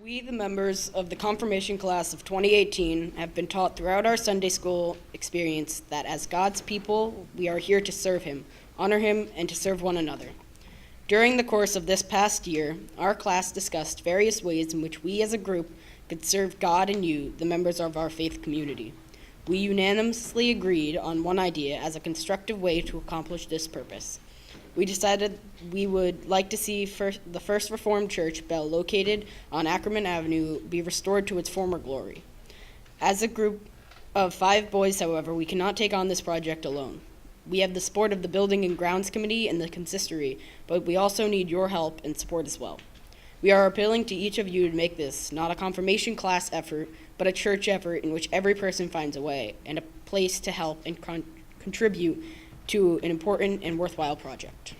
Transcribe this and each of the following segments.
We, the members of the confirmation class of 2018, have been taught throughout our Sunday school experience that as God's people, we are here to serve Him, honor Him, and to serve one another. During the course of this past year, our class discussed various ways in which we as a group could serve God and you, the members of our faith community. We unanimously agreed on one idea as a constructive way to accomplish this purpose. We decided we would like to see the First Reformed Church bell located on Ackerman Avenue be restored to its former glory. As a group of 5 boys, however, we cannot take on this project alone. We have the support of the Building and Grounds Committee and the consistory, but we also need your help and support as well. We are appealing to each of you to make this not a confirmation class effort, but a church effort in which every person finds a way and a place to help and contribute to an important and worthwhile project.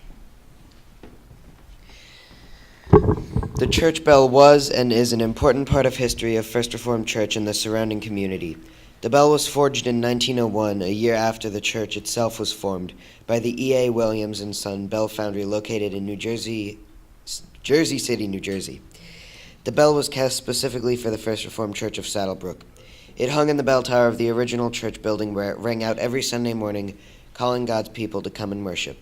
The church bell was and is an important part of history of First Reformed Church and the surrounding community. The bell was forged in 1901, a year after the church itself was formed, by the E.A. Williams and Son Bell Foundry located in Jersey City, New Jersey. The bell was cast specifically for the First Reformed Church of Saddlebrook. It hung in the bell tower of the original church building where it rang out every Sunday morning, calling God's people to come and worship.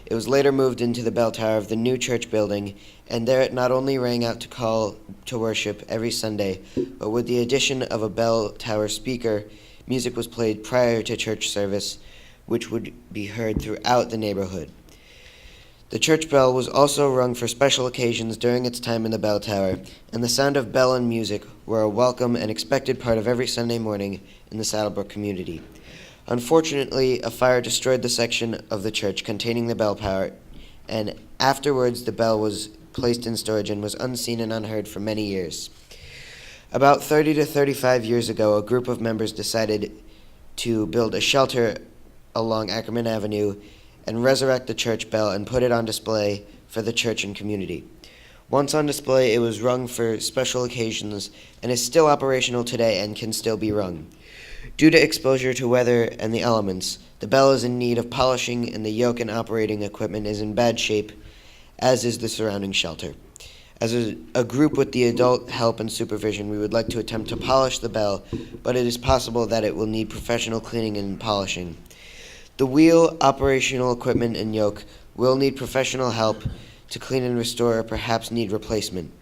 It was later moved into the bell tower of the new church building, and there it not only rang out to call to worship every Sunday, but with the addition of a bell tower speaker, music was played prior to church service, which would be heard throughout the neighborhood. The church bell was also rung for special occasions during its time in the bell tower, and the sound of bell and music were a welcome and expected part of every Sunday morning in the Saddlebrook community. Unfortunately, a fire destroyed the section of the church containing the bell tower, and afterwards the bell was placed in storage and was unseen and unheard for many years. About 30 to 35 years ago, a group of members decided to build a shelter along Ackerman Avenue and resurrect the church bell and put it on display for the church and community. Once on display, it was rung for special occasions and is still operational today and can still be rung. Due to exposure to weather and the elements, the bell is in need of polishing and the yoke and operating equipment is in bad shape, as is the surrounding shelter. As a group with the adult help and supervision, we would like to attempt to polish the bell, but it is possible that it will need professional cleaning and polishing. The wheel, operational equipment, and yoke will need professional help to clean and restore or perhaps need replacement.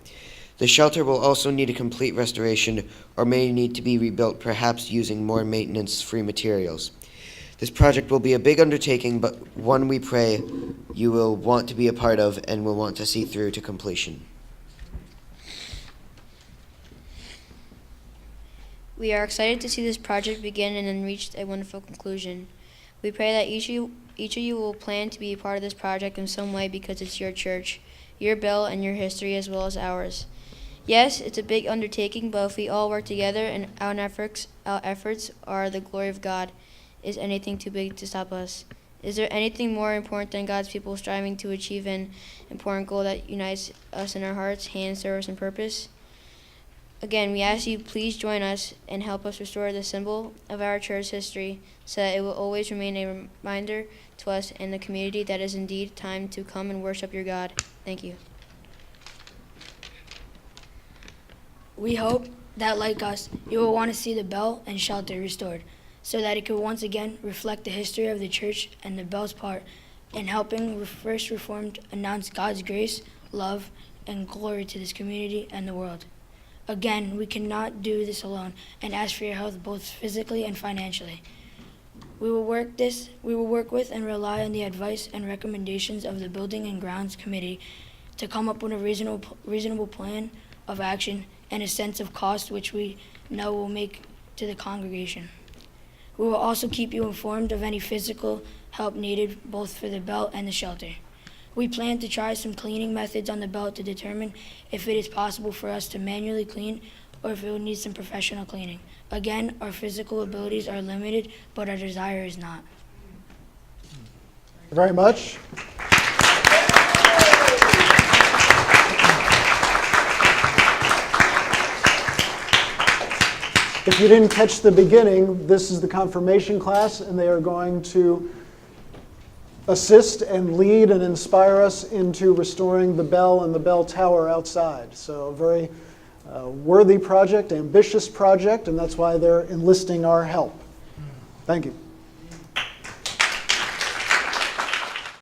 The shelter will also need a complete restoration or may need to be rebuilt, perhaps using more maintenance-free materials. This project will be a big undertaking, but one we pray you will want to be a part of and will want to see through to completion. We are excited to see this project begin and then reach a wonderful conclusion. We pray that each of you will plan to be a part of this project in some way because it's your church, your bell, and your history as well as ours. Yes, it's a big undertaking, but if we all work together and our efforts are the glory of God, is anything too big to stop us? Is there anything more important than God's people striving to achieve an important goal that unites us in our hearts, hands, service, and purpose? Again, we ask you please join us and help us restore the symbol of our church history so that it will always remain a reminder to us and the community that it is indeed time to come and worship your God. Thank you. We hope that, like us, you will want to see the bell and shelter restored so that it could once again reflect the history of the church and the bell's part in helping First Reformed announce God's grace, love, and glory to this community and the world. Again, we cannot do this alone and ask for your help both physically and financially. We will work with and rely on the advice and recommendations of the Building and Grounds Committee to come up with a reasonable plan of action and a sense of cost which we know will make to the congregation. We will also keep you informed of any physical help needed both for the bell and the shelter. We plan to try some cleaning methods on the bell to determine if it is possible for us to manually clean or if it will need some professional cleaning. Again, our physical abilities are limited, but our desire is not. Thank you very much. If you didn't catch the beginning, this is the confirmation class, and they are going to assist and lead and inspire us into restoring the bell and the bell tower outside. So a very worthy project, ambitious project, and that's why they're enlisting our help. Thank you.